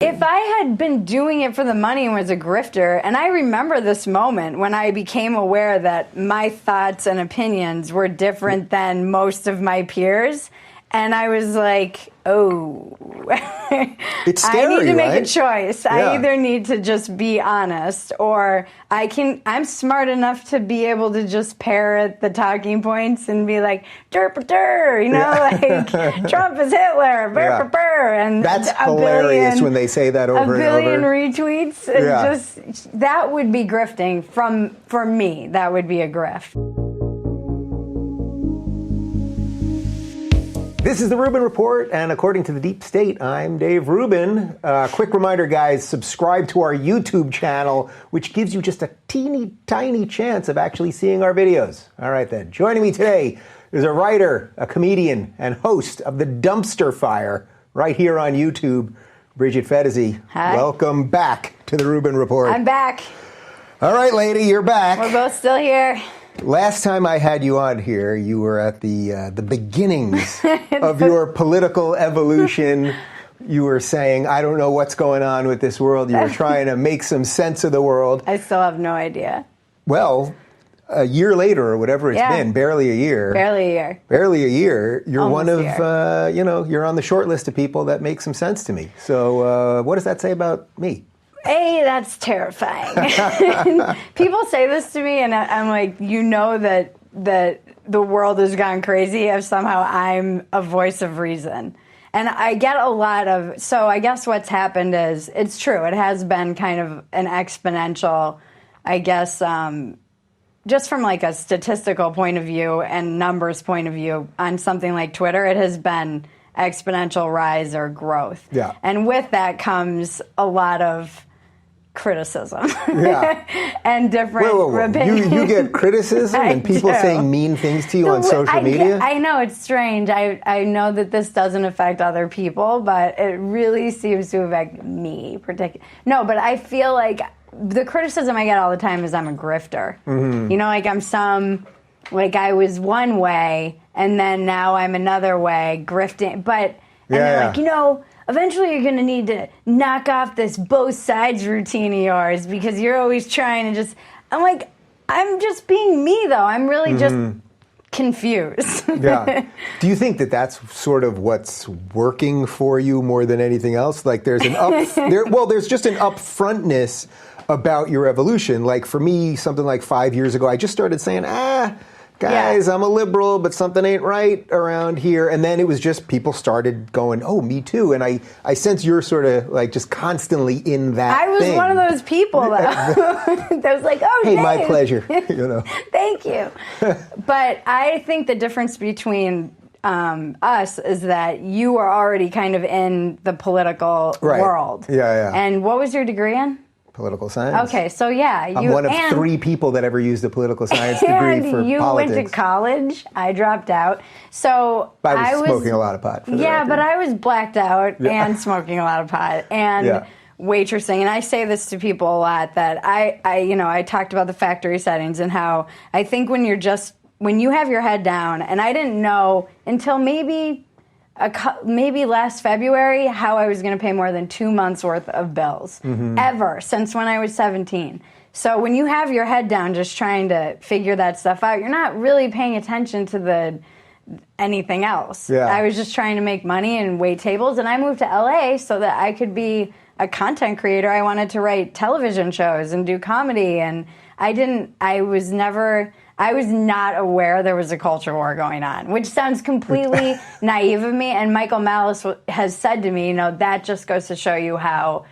If I had been doing it for the money and was a grifter, and I remember this moment when I became aware that my thoughts and opinions were different than most of my peers, and I was like, oh, it's scary, I need to make right? a choice. Yeah. I either need to just be honest, or I'm smart enough to be able to just parrot the talking points and be like, derp-a-dur, like Trump is Hitler, burp-a-burr. And that's hilarious when they say that over and over. A billion retweets. Just that would be grifting for me. That would be a grift. This is the Rubin Report, and according to the Deep State, I'm Dave Rubin. Quick reminder, guys, subscribe to our YouTube channel, which gives you just a teeny tiny chance of actually seeing our videos. All right, then. Joining me today is a writer, a comedian, and host of The Dumpster Fire, right here on YouTube, Bridget Phetasy. Hi. Welcome back to the Rubin Report. I'm back. All right, lady, you're back. We're both still here. Last time I had you on here, you were at the beginnings of your political evolution. You were saying, I don't know what's going on with this world. You were trying to make some sense of the world. I still have no idea. Well, a year later, or whatever it's been, barely a year. Barely a year. You're Almost one of, you're on the short list of people that make some sense to me. So what does that say about me? Hey, that's terrifying. People say this to me, and I'm like, that the world has gone crazy if somehow I'm a voice of reason. And I get a lot of, so I guess what's happened is, it's true, it has been kind of an exponential, I guess, just from like a statistical point of view and numbers point of view on something like Twitter, it has been exponential rise or growth. Yeah. And with that comes a lot of criticism and different opinions. You get criticism and people saying mean things to you on social media? I know, it's strange. I know that this doesn't affect other people, but it really seems to affect me particularly. No, but I feel like the criticism I get all the time is I'm a grifter. Mm-hmm. You know, like I was one way and then now I'm another way, grifting. But, and they're like, eventually you're going to need to knock off this both sides routine of yours because you're always trying to just... I'm like, I'm just being me, though. I'm really just confused. Yeah. Do you think that that's sort of what's working for you more than anything else? Like there's there's just an upfrontness about your evolution. Like for me, something like 5 years ago, I just started saying, guys, I'm a liberal, but something ain't right around here. And then it was just people started going, oh, me too. And I sense you're sort of like just constantly in that I was thing. one of those people, though. That was like, oh, hey, Dave. my pleasure. Thank you. But I think the difference between us is that you were already kind of in the political world. Yeah. And what was your degree in? Political science. Okay, so I'm one of 3 people that ever used a political science degree for you politics. Went to college. I dropped out. So I was smoking a lot of pot. But I was blacked out and smoking a lot of pot and waitressing. And I say this to people a lot that I talked about the factory settings and how I think when you have your head down, and I didn't know until maybe last February how I was going to pay more than 2 months worth of bills ever since when I was 17. So when you have your head down just trying to figure that stuff out, you're not really paying attention to anything else. Yeah. I was just trying to make money and wait tables, and I moved to LA so that I could be a content creator. I wanted to write television shows and do comedy, and I was not aware there was a culture war going on, which sounds completely naive of me. And Michael Malice has said to me, that just goes to show you how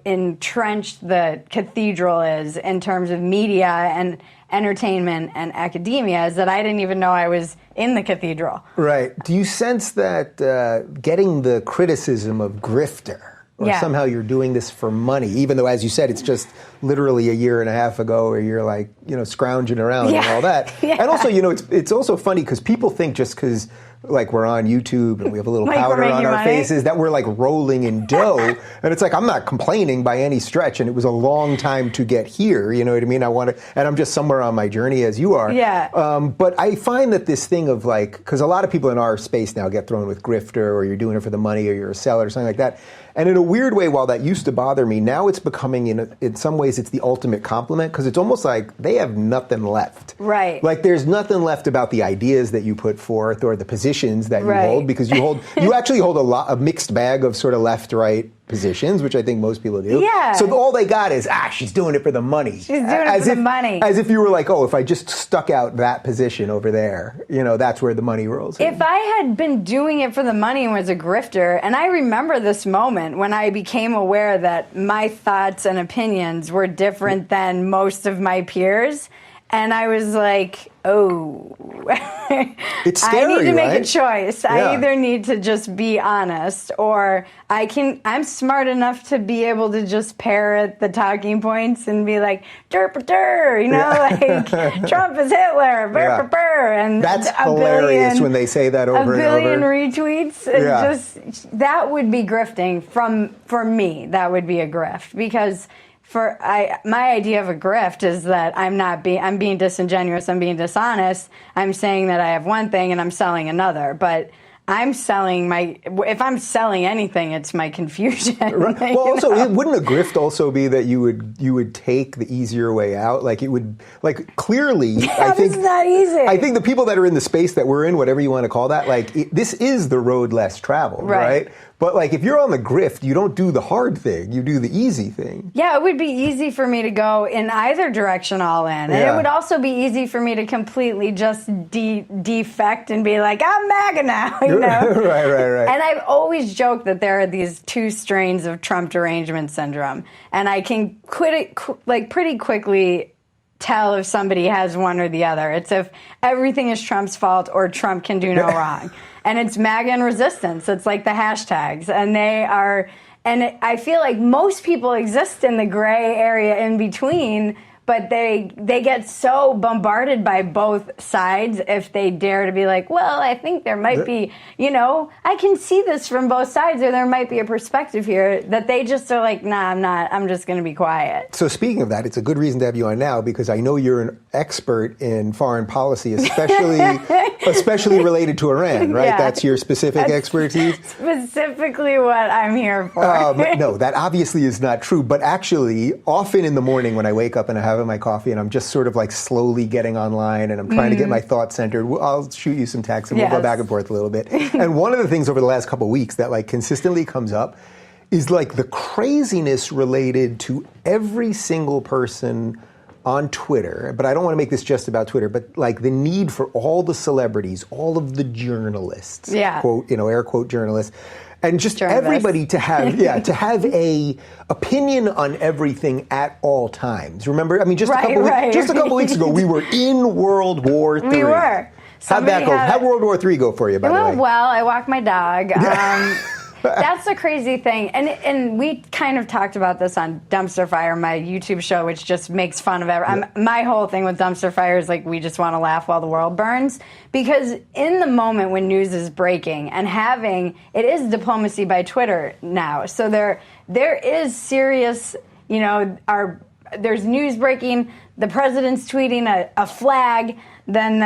entrenched the cathedral is in terms of media and entertainment and academia, is that I didn't even know I was in the cathedral. Right. Do you sense that getting the criticism of grifter, or somehow you're doing this for money, even though, as you said, it's just literally a year and a half ago where you're like, scrounging around and all that. And also, it's also funny because people think just because like we're on YouTube and we have a little Like powder we're on our making faces, that we're like rolling in dough. And it's like, I'm not complaining by any stretch. And it was a long time to get here. You know what I mean? And I'm just somewhere on my journey as you are. Yeah. But I find that this thing of like, because a lot of people in our space now get thrown with grifter, or you're doing it for the money, or you're a seller or something like that. And in a weird way, while that used to bother me, now it's becoming, in some ways, it's the ultimate compliment, because it's almost like they have nothing left. Right. Like there's nothing left about the ideas that you put forth or the positions that you hold, because you actually hold a mixed bag of sort of left-right positions, which I think most people do. Yeah. So all they got is, she's doing it for the money. She's doing it for the money. As if you were like, if I just stuck out that position over there, that's where the money rolls in. If I had been doing it for the money and was a grifter, and I remember this moment when I became aware that my thoughts and opinions were different than most of my peers, and I was like, it's scary, I need to make right? a choice. Yeah. I either need to just be honest, or I'm smart enough to be able to just parrot the talking points and be like, derp-a-der, like Trump is Hitler, burr-a-burr, and that's hilarious when they say that over and over. A billion retweets, just that would be grifting for me. That would be a grift, because my idea of a grift is that I'm being disingenuous, I'm being dishonest, I'm saying that I have one thing and I'm selling another, but if I'm selling anything, it's my confusion. Right. Well, also, wouldn't a grift also be that you would take the easier way out? Like it would, like clearly, I think it's not easy. I think the people that are in the space that we're in, whatever you want to call that, this is the road less traveled, right? But like if you're on the grift, you don't do the hard thing, you do the easy thing. Yeah, it would be easy for me to go in either direction all in. And it would also be easy for me to completely just defect and be like, I'm MAGA now, Right. And I've always joked that there are these two strains of Trump derangement syndrome. And I can pretty quickly tell if somebody has one or the other. It's if everything is Trump's fault or Trump can do no wrong. And it's MAGA and resistance. It's like the hashtags. And I feel like most people exist in the gray area in between, but they get so bombarded by both sides if they dare to be like, well, I think there might be, I can see this from both sides, or there might be a perspective here, that they just are like, nah, I'm not, I'm just going to be quiet. So speaking of that, it's a good reason to have you on now, because I know you're an expert in foreign policy, especially related to Iran, right? Yeah. That's your specific expertise? Specifically what I'm here for. No, that obviously is not true, but actually, often in the morning when I wake up and I have my coffee and I'm just sort of like slowly getting online and I'm trying to get my thoughts centered, I'll shoot you some texts and we'll go back and forth a little bit. And one of the things over the last couple of weeks that like consistently comes up is like the craziness related to every single person on Twitter, but I don't want to make this just about Twitter, but like the need for all the celebrities, all of the journalists, quote, air quote journalists, and just everybody to have a opinion on everything at all times. Remember, I mean, just a couple weeks ago, we were in World War III. We were. How'd that go? How'd World War III go for you, by the way? It went well. I walked my dog. That's the crazy thing. And we kind of talked about this on Dumpster Fire, my YouTube show, which just makes fun of everything. My whole thing with Dumpster Fire is like, we just want to laugh while the world burns. Because in the moment when news is breaking and it is diplomacy by Twitter now. So there is serious, there's news breaking, the president's tweeting a flag, then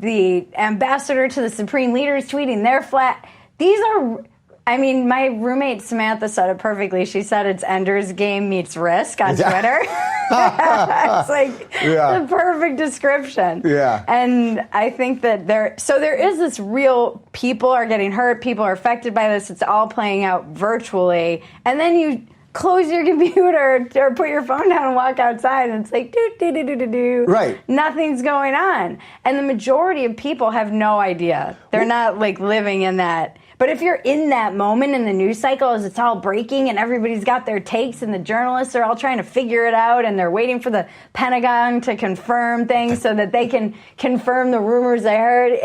the ambassador to the supreme leader is tweeting their flag. These are... my roommate Samantha said it perfectly. She said it's Ender's Game meets Risk on Twitter. It's like the perfect description. Yeah. And I think that there is this real, people are getting hurt, people are affected by this, it's all playing out virtually. And then you close your computer or put your phone down and walk outside and it's like, do. Right. Nothing's going on. And the majority of people have no idea. They're not like living in that. But if you're in that moment in the news cycle as it's all breaking and everybody's got their takes and the journalists are all trying to figure it out and they're waiting for the Pentagon to confirm things so that they can confirm the rumors they heard,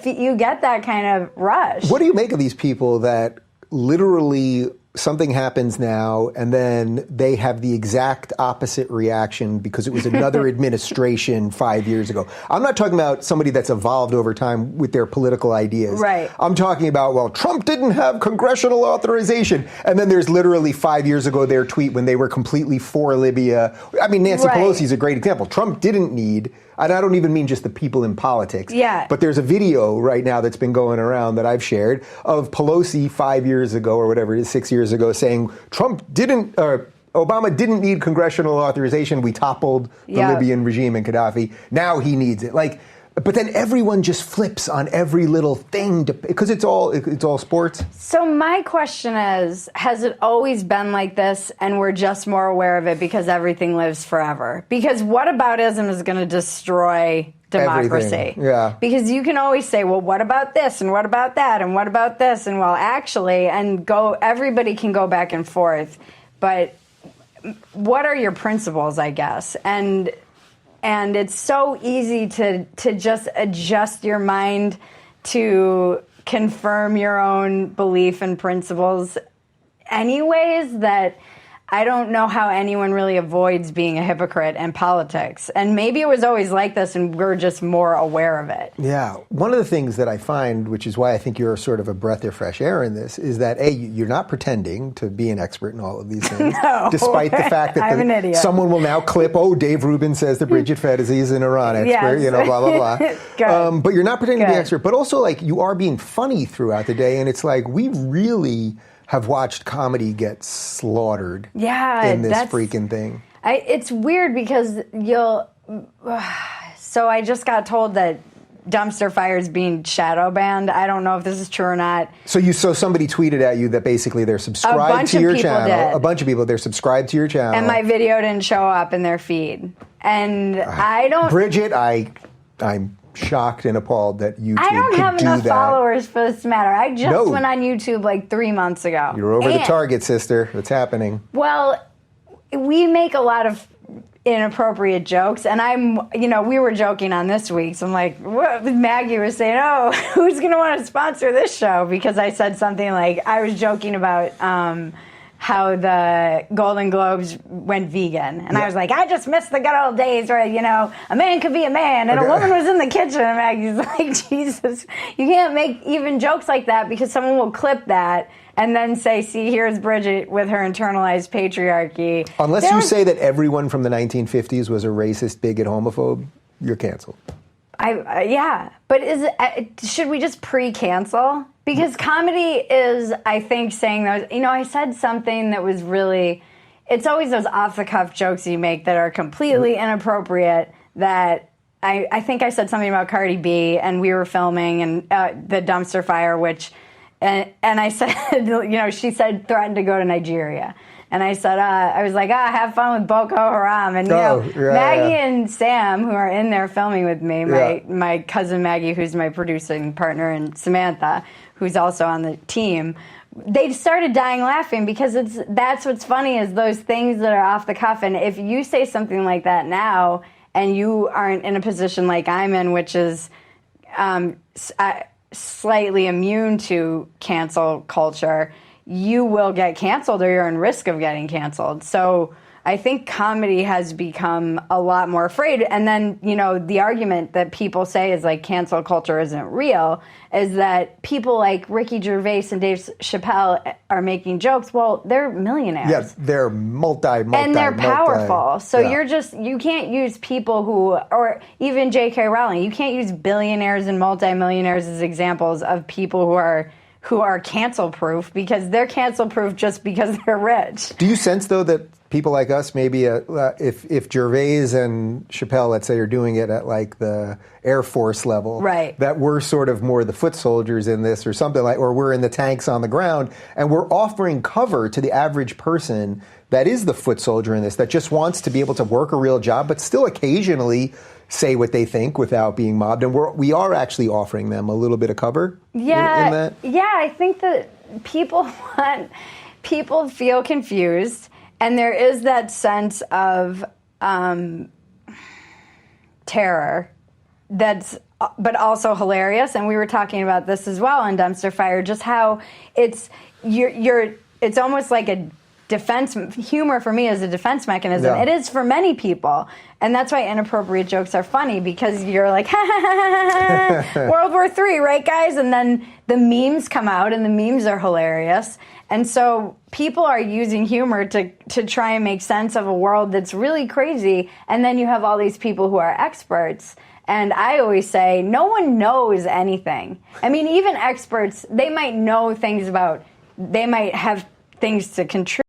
you get that kind of rush. What do you make of these people that literally something happens now, and then they have the exact opposite reaction because it was another administration 5 years ago. I'm not talking about somebody that's evolved over time with their political ideas. Right. I'm talking about, well, Trump didn't have congressional authorization. And then there's literally 5 years ago their tweet when they were completely for Libya. I mean, Nancy Pelosi is a great example. Trump didn't need, and I don't even mean just the people in politics. Yeah. But there's a video right now that's been going around that I've shared of Pelosi 5 years ago or whatever it is, 6 years ago, saying Obama didn't need congressional authorization. We toppled the Libyan regime and Gaddafi. Now he needs it. But then everyone just flips on every little thing because it's all sports. So my question is, has it always been like this and we're just more aware of it because everything lives forever? Because whataboutism is going to destroy democracy. Everything. Yeah. Because you can always say, well, what about this and what about that and what about this? And well, actually, everybody can go back and forth. But what are your principles, I guess? And it's so easy to just adjust your mind to confirm your own belief and principles anyways that I don't know how anyone really avoids being a hypocrite in politics. And maybe it was always like this and we're just more aware of it. Yeah. One of the things that I find, which is why I think you're sort of a breath of fresh air in this, is that, A, you're not pretending to be an expert in all of these things. No. Despite the fact that I'm an idiot. Someone will now clip, Dave Rubin says that Bridget Phetasy is an Iran expert, Yes. Blah, blah, blah. But you're not pretending to be an expert. But also, you are being funny throughout the day. And it's we really have watched comedy get slaughtered in this freaking thing. It's weird because so I just got told that Dumpster Fire is being shadow banned. I don't know if this is true or not. So somebody tweeted at you that basically they're subscribed to your channel. A bunch of people, they're subscribed to your channel. And my video didn't show up in their feed. And I don't... Bridget, I'm shocked and appalled that YouTube I don't have enough that. followers for this to matter. I just went on YouTube 3 months ago. You're over the target, sister. It's happening. Well, we make a lot of inappropriate jokes, and we were joking on this week, so I'm like, what? Maggie was saying, who's going to want to sponsor this show? Because I said something like, I was joking about how the Golden Globes went vegan. And I was like, I just miss the good old days where, a man could be a man and a woman was in the kitchen. And Maggie's like, Jesus, you can't make even jokes like that because someone will clip that and then say, see, here's Bridget with her internalized patriarchy. Unless you say that everyone from the 1950s was a racist, bigot, homophobe, you're canceled. But should we just pre-cancel? Because comedy is, I think, saying those, I said something that was really, it's always those off-the-cuff jokes you make that are completely inappropriate that I think I said something about Cardi B and we were filming and the Dumpster Fire, and I said, she said threatened to go to Nigeria. And I said, I was like, have fun with Boko Haram. And, Maggie and Sam, who are in there filming with me, my cousin Maggie, who's my producing partner, and Samantha, who's also on the team, they started dying laughing because that's what's funny is those things that are off the cuff. And if you say something like that now and you aren't in a position like I'm in, which is slightly immune to cancel culture, you will get canceled or you're in risk of getting canceled. So I think comedy has become a lot more afraid. And then, the argument that people say is cancel culture isn't real is that people like Ricky Gervais and Dave Chappelle are making jokes. Well, they're millionaires. Yes, they're multi. And they're powerful. So you can't use people or even J.K. Rowling, you can't use billionaires and multimillionaires as examples of people who are cancel-proof because they're cancel-proof just because they're rich. Do you sense, though, that people like us, maybe if Gervais and Chappelle, let's say, are doing it at the Air Force level, right, that we're sort of more the foot soldiers in this or something or we're in the tanks on the ground, and we're offering cover to the average person that is the foot soldier in this, that just wants to be able to work a real job, but still occasionally say what they think without being mobbed, and we are actually offering them a little bit of cover in that. Yeah, I think that people feel confused, and there is that sense of terror that's but also hilarious. And we were talking about this as well in Dumpster Fire, just how it's you're it's almost like a defense. Humor for me is a defense mechanism. Yeah. It is for many people, and that's why inappropriate jokes are funny, because you're like, ha ha ha ha, World War III, right, guys? And then the memes come out, and the memes are hilarious. And so people are using humor to try and make sense of a world that's really crazy. And then you have all these people who are experts. And I always say, no one knows anything. I mean, even experts, they might know things about, they might have things to contribute.